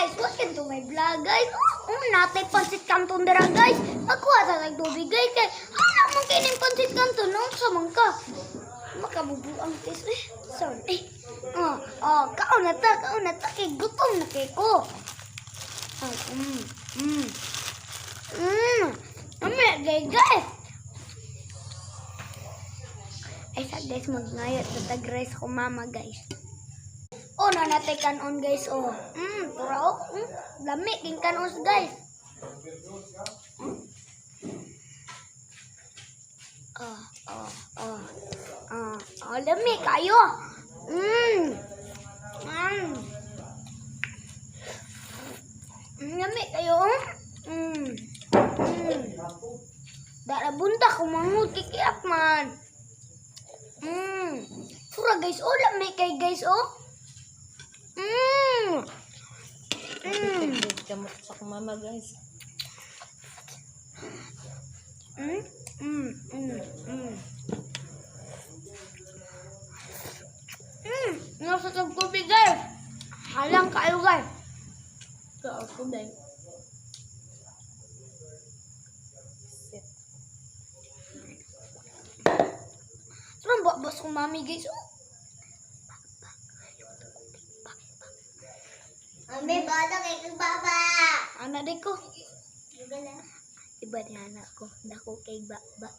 guys, welcome to my vlog guys. Natay pansit kanton dira guys. Nakuha ta tag tubig guys kay ana man kining pansit kanton no sa man ka. Makabubuang guys sorry. Kaon na ta kay gutom na kay ko. Guys. Ay sa guys magnayat sa tag rice ko mama guys. Nanatay kanon guys turao. Lami king kanon guys. Lami kayo. Lami kayo. Dara bunta ko mangut kikiak man. Sura guys, lami kay guys Kamu sa mama guys. Nasa tubig guys. Halang kayo guys. Sa ako dai. Sarang bakbas kong mami guys Mami, bala kay baba. Anak dek ko. Juga na. Iba ni anak ko. Dako kay baba.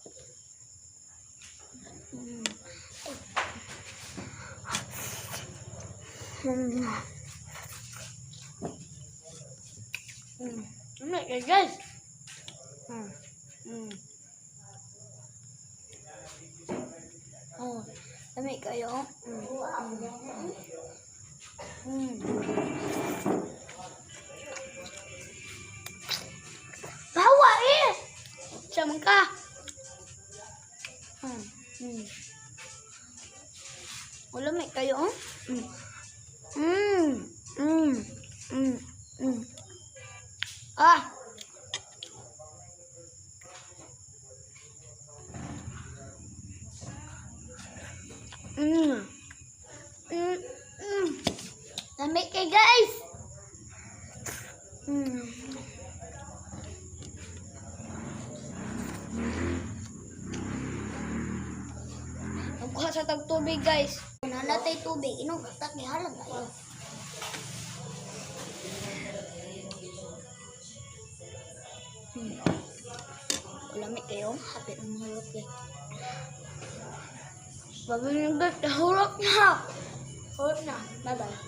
Lami guys. Lami kayo. Bawa Siya ka. Lami kayo. Lami kay guys. Nagkuha sa tag tubig guys. Nanatay tubig. Inog tak ni halang kayo. Lami kayo. Hapit ang mahulog eh. Bago nyo guys. Hulog na. Bye bye.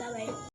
Bye bye.